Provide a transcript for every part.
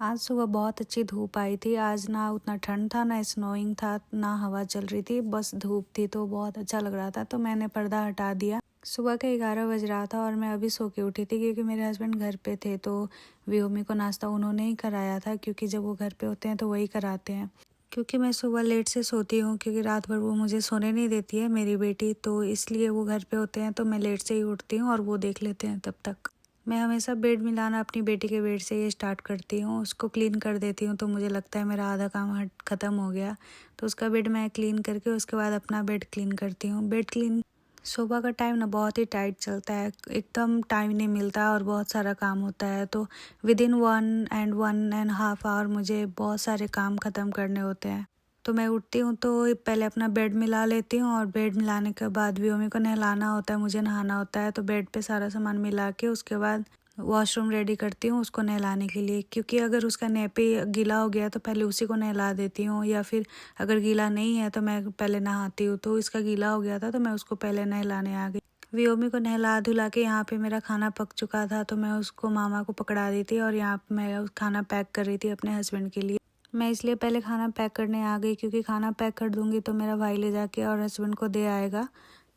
आज सुबह बहुत अच्छी धूप आई थी। आज ना उतना ठंड था, ना स्नोइंग था, ना हवा चल रही थी, बस धूप थी तो बहुत अच्छा लग रहा था। तो मैंने पर्दा हटा दिया। सुबह के 11 बज रहा था और मैं अभी सो के उठी थी क्योंकि मेरे हस्बैंड घर पे थे। तो व्योमी को नाश्ता उन्होंने ही कराया था क्योंकि जब वो घर पे होते हैं तो वही कराते हैं। क्योंकि मैं सुबह लेट से सोती हूँ क्योंकि रात भर वो मुझे सोने नहीं देती है मेरी बेटी, तो इसलिए वो घर पे होते हैं तो मैं लेट से ही उठती हूँ और वो देख लेते हैं तब तक। मैं हमेशा बेड मिलाना अपनी बेटी के बेड से ही स्टार्ट करती हूँ। उसको क्लीन कर देती हूँ तो मुझे लगता है मेरा आधा काम ख़त्म हो गया। तो उसका बेड मैं क्लीन करके उसके बाद अपना बेड क्लीन करती हूँ। बेड क्लीन सुबह का टाइम ना बहुत ही टाइट चलता है, एकदम टाइम नहीं मिलता और बहुत सारा काम होता है। तो विदिन 1 and 1.5 आवर मुझे बहुत सारे काम ख़त्म करने होते हैं। तो मैं उठती हूँ तो पहले अपना बेड मिला लेती हूँ और बेड मिलाने के बाद व्योमी को नहलाना होता है, मुझे नहाना होता है। तो बेड पे सारा सामान मिला के उसके बाद वॉशरूम रेडी करती हूँ उसको नहलाने के लिए, क्योंकि अगर उसका नैपी गीला हो गया तो पहले उसी को नहला देती हूँ, या फिर अगर गीला नहीं है तो मैं पहले नहाती हूँ। तो इसका गीला हो गया था तो मैं उसको पहले नहलाने आ गई। व्योमी को नहला धुला के यहाँ पे मेरा खाना पक चुका था तो मैं उसको मामा को पकड़ा दी थी और यहाँ पे मैं खाना पैक कर रही थी अपने हस्बैंड के लिए। मैं इसलिए पहले खाना पैक करने आ गई क्योंकि खाना पैक कर दूंगी तो मेरा भाई ले जाके और हस्बैंड को दे आएगा,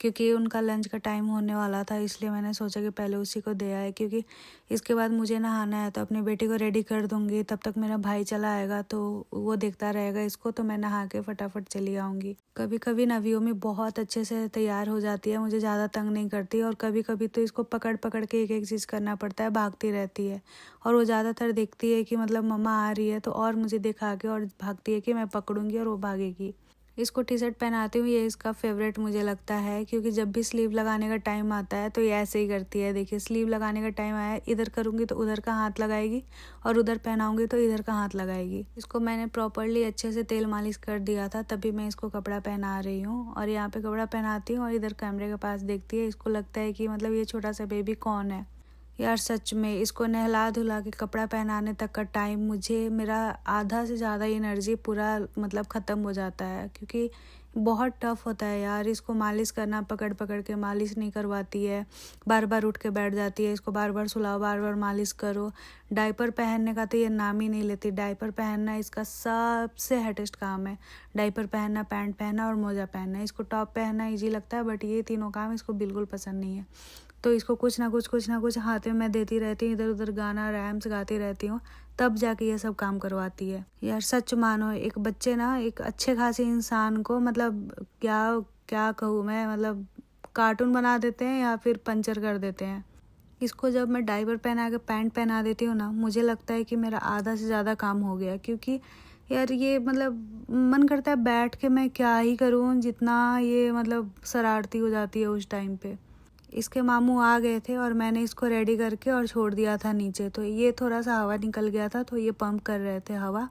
क्योंकि उनका लंच का टाइम होने वाला था। इसलिए मैंने सोचा कि पहले उसी को दे आए, क्योंकि इसके बाद मुझे नहाना है तो अपनी बेटी को रेडी कर दूंगी। तब तक मेरा भाई चला आएगा तो वो देखता रहेगा इसको, तो मैं नहा के फटाफट चली आऊँगी। कभी कभी व्योमी बहुत अच्छे से तैयार हो जाती है, मुझे ज़्यादा तंग नहीं करती, और कभी कभी तो इसको पकड़ पकड़ के एक एक चीज़ करना पड़ता है, भागती रहती है। और वो ज़्यादातर देखती है कि मतलब मम्मा आ रही है तो और मुझे दिखा के और भागती है कि मैं पकड़ूंगी और वो भागेगी। इसको टी शर्ट पहनाती हूँ, ये इसका फेवरेट मुझे लगता है, क्योंकि जब भी स्लीव लगाने का टाइम आता है तो ये ऐसे ही करती है। देखिए, स्लीव लगाने का टाइम आया, इधर करूँगी तो उधर का हाथ लगाएगी और उधर पहनाऊँगी तो इधर का हाथ लगाएगी। इसको मैंने प्रॉपरली अच्छे से तेल मालिश कर दिया था, तभी मैं इसको कपड़ा पहना रही हूँ। और यहाँ पे कपड़ा पहनाती हूँ और इधर कैमरे के पास देखती है। इसको लगता है कि मतलब ये छोटा सा बेबी कौन है यार। सच में इसको नहला धुला के कपड़ा पहनाने तक का टाइम मुझे मेरा आधा से ज़्यादा एनर्जी पूरा मतलब ख़त्म हो जाता है, क्योंकि बहुत टफ होता है यार। इसको मालिश करना, पकड़ पकड़ के मालिश नहीं करवाती है, बार बार उठ के बैठ जाती है, इसको बार बार सुलाओ, बार बार मालिश करो। डायपर पहनने का तो ये नाम ही नहीं लेती। डायपर पहनना इसका सबसे हेटेस्ट काम है। डायपर पहनना, पैंट पहनना और मोजा पहनना। इसको टॉप पहनना ईजी लगता है, बट ये तीनों काम इसको बिल्कुल पसंद नहीं है। तो इसको कुछ ना कुछ हाथ में मैं देती रहती हूँ, इधर उधर गाना रैम्स गाती रहती हूँ, तब जाके ये सब काम करवाती है। यार सच मानो, एक बच्चे ना एक अच्छे खासे इंसान को मतलब क्या क्या कहूँ मैं, मतलब कार्टून बना देते हैं या फिर पंचर कर देते हैं। इसको जब मैं डायपर पहना के पैंट पहना देती हूँ ना, मुझे लगता है कि मेरा आधा से ज़्यादा काम हो गया, क्योंकि यार ये मतलब मन करता है बैठ के मैं क्या ही करूँ, जितना ये मतलब शरारती हो जाती है उस टाइम पे। इसके मामू आ गए थे और मैंने इसको रेडी करके और छोड़ दिया था नीचे, तो ये थोड़ा सा हवा निकल गया था तो ये पंप कर रहे थे हवा।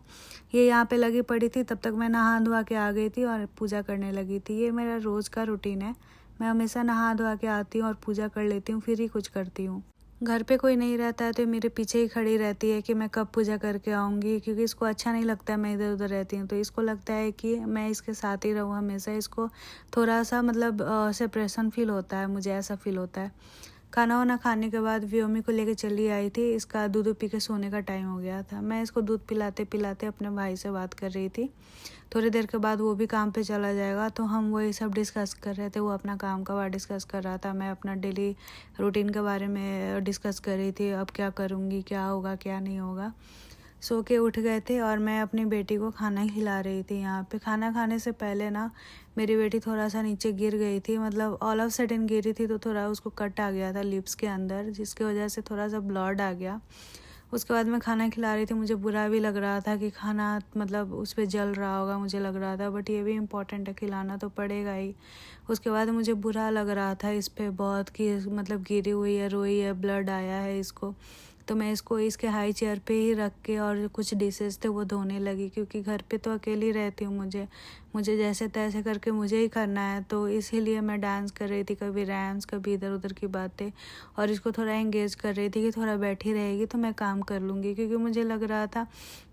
ये यहाँ पे लगी पड़ी थी, तब तक मैं नहा धोवा के आ गई थी और पूजा करने लगी थी। ये मेरा रोज़ का रूटीन है। मैं हमेशा नहा धोवा के आती हूँ और पूजा कर लेती हूँ, फिर ही कुछ करती हूँ। घर पे कोई नहीं रहता है तो मेरे पीछे ही खड़ी रहती है कि मैं कब पूजा करके आऊँगी, क्योंकि इसको अच्छा नहीं लगता है मैं इधर उधर रहती हूँ। तो इसको लगता है कि मैं इसके साथ ही रहूँ हमेशा। इसको थोड़ा सा मतलब सेपरेशन फील होता है, मुझे ऐसा फील होता है। खाना वाना खाने के बाद व्योमी को लेके चली आई थी। इसका दूध पी के सोने का टाइम हो गया था। मैं इसको दूध पिलाते पिलाते अपने भाई से बात कर रही थी। थोड़ी देर के बाद वो भी काम पे चला जाएगा तो हम वही सब डिस्कस कर रहे थे। वो अपना काम का बारे डिस्कस कर रहा था, मैं अपना डेली रूटीन के बारे में डिस्कस कर रही थी। अब क्या करूँगी, क्या होगा क्या नहीं होगा। सो के उठ गए थे और मैं अपनी बेटी को खाना खिला रही थी। यहाँ पे खाना खाने से पहले ना मेरी बेटी थोड़ा सा नीचे गिर गई थी, मतलब ऑल ऑफ सडन गिरी थी, तो थोड़ा उसको कट आ गया था लिप्स के अंदर, जिसकी वजह से थोड़ा सा ब्लड आ गया। उसके बाद मैं खाना खिला रही थी, मुझे बुरा भी लग रहा था कि खाना मतलब उस पर जल रहा होगा, मुझे लग रहा था, बट ये भी इम्पोर्टेंट है, खिलाना तो पड़ेगा ही। उसके बाद मुझे बुरा लग रहा था इस पर बहुत कि मतलब गिरी हुई है, रोई है, ब्लड आया है इसको। तो मैं इसको इसके हाई चेयर पे ही रख के और कुछ डिशेस थे वो धोने लगी, क्योंकि घर पे तो अकेली रहती हूँ, मुझे जैसे तैसे करके मुझे ही करना है, तो इसीलिए मैं डांस कर रही थी, कभी रैम्स कभी इधर उधर की बातें, और इसको थोड़ा एंगेज कर रही थी कि थोड़ा बैठी रहेगी तो मैं काम कर लूँगी, क्योंकि मुझे लग रहा था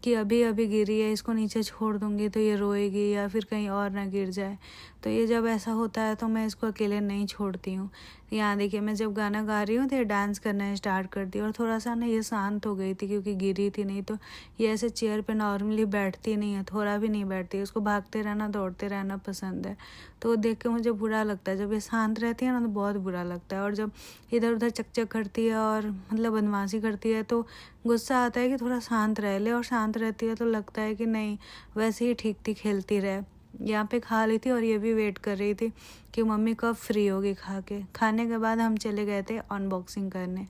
कि अभी अभी गिरी है, इसको नीचे छोड़ दूँगी तो ये रोएगी या फिर कहीं और ना गिर जाए। तो ये जब ऐसा होता है तो मैं इसको अकेले नहीं छोड़ती हूँ। यहाँ देखिए, मैं जब गाना गा रही हूँ तो ये डांस करना स्टार्ट कर दिया, और थोड़ा सा ना ये शांत हो गई थी क्योंकि गिरी थी, नहीं तो ये ऐसे चेयर पे नॉर्मली बैठती नहीं है, थोड़ा भी नहीं बैठती है, उसको भागते रहना दौड़ते रहना पसंद है। तो वो देख के मुझे बुरा लगता है, जब ये शांत रहती है ना तो बहुत बुरा लगता है, और जब इधर उधर चकचक करती है और मतलब बदमाशी करती है तो गुस्सा आता है कि थोड़ा शांत रह ले, और शांत रहती है तो लगता है कि नहीं वैसे ही ठीक थी, खेलती रहे। यहाँ पे खा ली थी और ये भी वेट कर रही थी कि मम्मी कब फ्री होगी खा के। खाने के बाद हम चले गए थे अनबॉक्सिंग करने।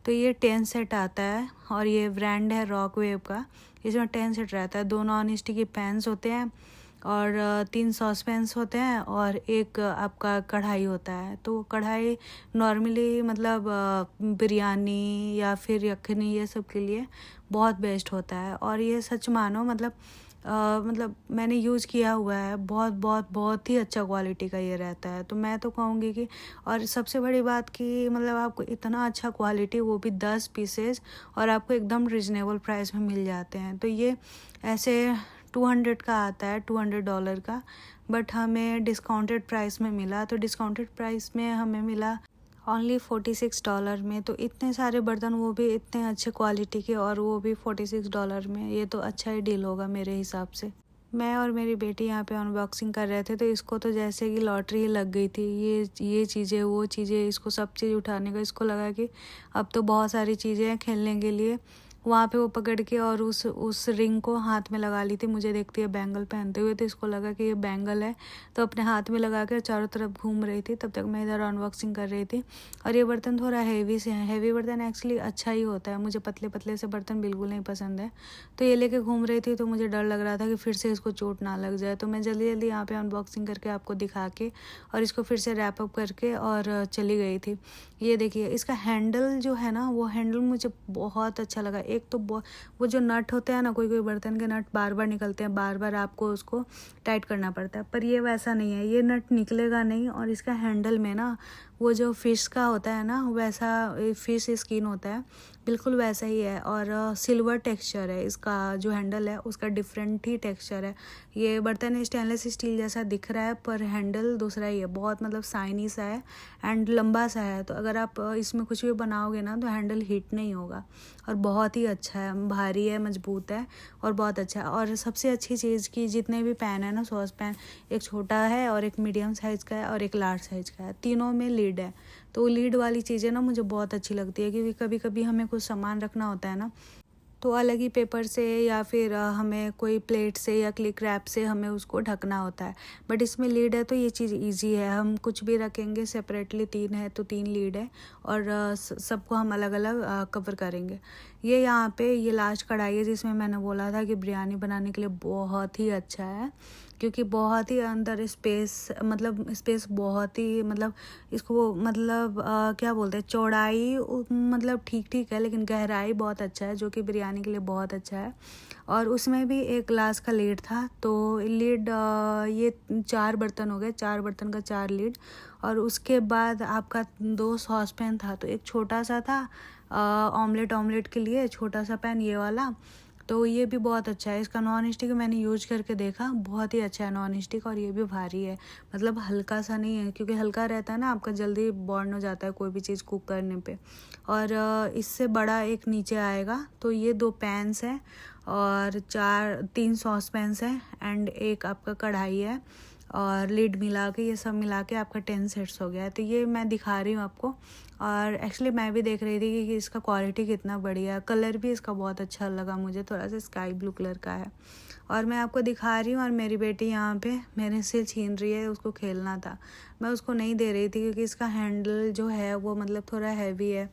तो ये 10 सेट आता है और ये ब्रांड है रॉकवेव का। इसमें 10 सेट रहता है, 2 नॉन स्टिकी पैन्स होते हैं और 3 सॉस पैन्स होते हैं और एक आपका कढ़ाई होता है। तो कढ़ाई नॉर्मली मतलब बिरयानी या फिर यखनी ये सब के लिए बहुत बेस्ट होता है, और ये सच मानो मतलब मैंने यूज़ किया हुआ है, बहुत बहुत बहुत ही अच्छा क्वालिटी का ये रहता है। तो मैं तो कहूँगी कि, और सबसे बड़ी बात कि मतलब आपको इतना अच्छा क्वालिटी, वो भी 10 पीसेस, और आपको एकदम रिजनेबल प्राइस में मिल जाते हैं। तो ये ऐसे 200 का आता है, $200 का, बट हमें डिस्काउंटेड प्राइस में मिला। तो डिस्काउंटेड प्राइस में हमें मिला ओनली $46 में। तो इतने सारे बर्तन, वो भी इतने अच्छे क्वालिटी के, और वो भी $46 में, ये तो अच्छा ही डील होगा मेरे हिसाब से। मैं और मेरी बेटी यहाँ पे अनबॉक्सिंग कर रहे थे, तो इसको तो जैसे कि लॉटरी लग गई थी। ये चीज़ें वो चीज़ें, इसको सब चीज़ उठाने का इसको लगा कि अब तो बहुत सारी चीज़ें हैं खेलने के लिए। वहाँ पे वो पकड़ के और उस रिंग को हाथ में लगा ली थी। मुझे देखती है बैंगल पहनते हुए, तो इसको लगा कि ये बैंगल है, तो अपने हाथ में लगा कर चारों तरफ घूम रही थी। तब तक मैं इधर अनबॉक्सिंग कर रही थी। और ये बर्तन थोड़ा हैवी से है, हैवी बर्तन एक्चुअली अच्छा ही होता है, मुझे पतले पतले से बर्तन बिल्कुल नहीं पसंद है। तो ये लेके घूम रही थी, तो मुझे डर लग रहा था कि फिर से इसको चोट ना लग जाए। तो मैं जल्दी जल्दी यहाँ पे अनबॉक्सिंग करके आपको दिखा के और इसको फिर से रैप अप करके और चली गई थी। ये देखिए, इसका हैंडल जो है ना, वो हैंडल मुझे बहुत अच्छा लगा। एक तो वो जो नट होते हैं ना, कोई कोई बर्तन के नट बार बार निकलते हैं, बार बार आपको उसको टाइट करना पड़ता है, पर ये वैसा नहीं है, ये नट निकलेगा नहीं। और इसका हैंडल में ना वो जो फिश का होता है ना, वैसा फिश स्किन होता है, बिल्कुल वैसा ही है। और सिल्वर टेक्सचर है इसका, जो हैंडल है उसका डिफरेंट ही टेक्सचर है। ये बर्तन स्टेनलेस स्टील जैसा दिख रहा है, पर हैंडल दूसरा ही है, बहुत मतलब शाइनी सा है एंड लंबा सा है। तो अगर आप इसमें कुछ भी बनाओगे ना तो हैंडल हीट नहीं होगा, और बहुत ही अच्छा है, भारी है, मजबूत है, और बहुत अच्छा है। और सबसे अच्छी चीज़ की, जितने भी पैन है ना, सॉस पैन, एक छोटा है और एक मीडियम साइज़ का है और एक लार्ज साइज़ का है, तीनों में लीड है। तो लीड वाली चीज़ें ना मुझे बहुत अच्छी लगती है, क्योंकि कभी कभी हमें कुछ सामान रखना होता है ना, तो अलग ही पेपर से या फिर हमें कोई प्लेट से या क्लिक रैप से हमें उसको ढकना होता है। बट इसमें लीड है तो ये चीज़ इजी है, हम कुछ भी रखेंगे सेपरेटली, 3 है तो 3 लीड है, और सबको हम अलग अलग कवर करेंगे। ये यहाँ पे ये लास्ट कढ़ाई है, जिसमें मैंने बोला था कि बिरयानी बनाने के लिए बहुत ही अच्छा है, क्योंकि बहुत ही अंदर स्पेस बहुत ही मतलब इसको मतलब क्या बोलते हैं, चौड़ाई मतलब ठीक ठीक है, लेकिन गहराई बहुत अच्छा है, जो कि बिरयानी के लिए बहुत अच्छा है। और उसमें भी एक ग्लास का लीड था, तो लीड ये 4 बर्तन हो गए, 4 बर्तन का 4 लीड। और उसके बाद आपका 2 सॉस पैन था, तो एक छोटा सा था ऑमलेट के लिए, छोटा सा पैन ये वाला। तो ये भी बहुत अच्छा है, इसका नॉन स्टिक मैंने यूज करके देखा, बहुत ही अच्छा है नॉन स्टिक, और ये भी भारी है, मतलब हल्का सा नहीं है, क्योंकि हल्का रहता है ना आपका जल्दी बर्न हो जाता है कोई भी चीज़ कुक करने पे। और इससे बड़ा एक नीचे आएगा। तो ये 2 पैन्स हैं और 3 सॉस पैन्स हैं एंड एक आपका कढ़ाई है, और लीड मिला के, ये सब मिला के आपका 10 सेट्स हो गया है। तो ये मैं दिखा रही हूँ आपको, और एक्चुअली मैं भी देख रही थी कि इसका क्वालिटी कितना बढ़िया है, कलर भी इसका बहुत अच्छा लगा मुझे, थोड़ा सा स्काई ब्लू कलर का है। और मैं आपको दिखा रही हूँ, और मेरी बेटी यहाँ पे मेरे से छीन रही है, उसको खेलना था, मैं उसको नहीं दे रही थी, क्योंकि इसका हैंडल जो है वो मतलब थोड़ा हैवी है,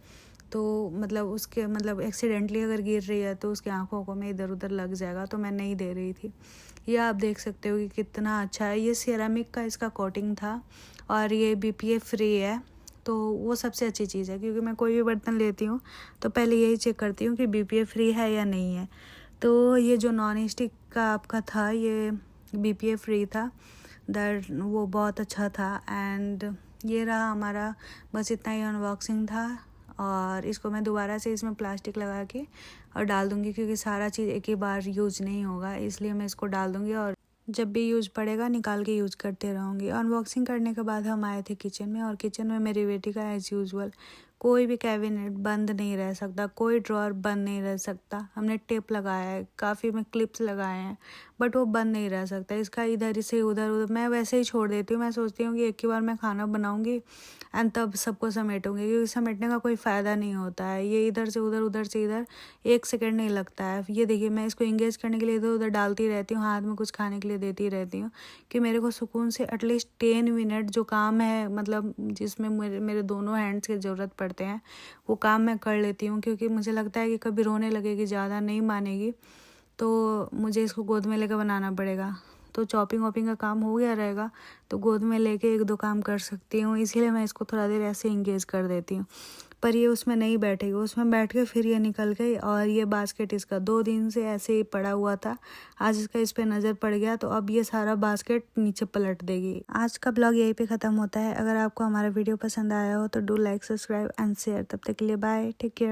तो मतलब उसके मतलब एक्सीडेंटली अगर गिर रही है तो उसकी आंखों को में इधर उधर लग जाएगा, तो मैं नहीं दे रही थी। ये आप देख सकते हो कि कितना अच्छा है, ये सिरेमिक का इसका कोटिंग था, और ये BPA फ्री है। तो वो सबसे अच्छी चीज़ है, क्योंकि मैं कोई भी बर्तन लेती हूँ तो पहले यही चेक करती हूँ कि BPA फ्री है या नहीं है। तो ये जो नॉन स्टिक का आपका था, ये BPA फ्री था, वो बहुत अच्छा था। एंड ये रहा हमारा, बस इतना ही अनबॉक्सिंग था। और इसको मैं दोबारा से इसमें प्लास्टिक लगा के और डाल दूँगी, क्योंकि सारा चीज़ एक ही बार यूज नहीं होगा, इसलिए मैं इसको डाल दूँगी और जब भी यूज पड़ेगा निकाल के यूज करते रहूँगी। अनबॉक्सिंग करने के बाद हम आए थे किचन में, और किचन में मेरी बेटी का एज़ यूजुअल कोई भी कैबिनेट बंद नहीं रह सकता, कोई ड्रॉअर बंद नहीं रह सकता। हमने टेप लगाया है, काफ़ी में क्लिप्स लगाए हैं, बट वो बंद नहीं रह सकता। इसका इधर से उधर उधर मैं वैसे ही छोड़ देती हूँ। मैं सोचती हूँ कि एक ही बार मैं खाना बनाऊँगी एंड तब सबको समेटूँगी, क्योंकि समेटने का कोई फ़ायदा नहीं होता है। ये इधर से उधर, उधर से इधर 1 सेकंड नहीं लगता है। ये देखिए, मैं इसको इंगेज करने के लिए इधर उधर डालती रहती हूँ, हाथ में कुछ खाने के लिए देती रहती हूँ, कि मेरे को सुकून से एटलीस्ट 10 मिनट जो काम है, मतलब जिसमें मेरे दोनों हैंड्स की ज़रूरत पड़ते हैं, वो काम मैं कर लेती हूँ। क्योंकि मुझे लगता है कि कभी रोने लगेगी, ज़्यादा नहीं मानेगी, तो मुझे इसको गोद में लेकर बनाना पड़ेगा। तो चॉपिंग वॉपिंग का काम हो गया रहेगा, तो गोद में लेके 1-2 काम कर सकती हूँ, इसीलिए मैं इसको थोड़ा देर ऐसे इंगेज कर देती हूँ। पर ये उसमें नहीं बैठेगी, उसमें बैठ के फिर ये निकल गई। और ये बास्केट इसका 2 दिन से ऐसे ही पड़ा हुआ था, आज इसका इस पर नज़र पड़ गया, तो अब ये सारा बास्केट नीचे पलट देगी। आज का ब्लॉग यहीं पे ख़त्म होता है। अगर आपको हमारा वीडियो पसंद आया हो तो do like, subscribe and share. तब तक के लिए बाय, टेक केयर।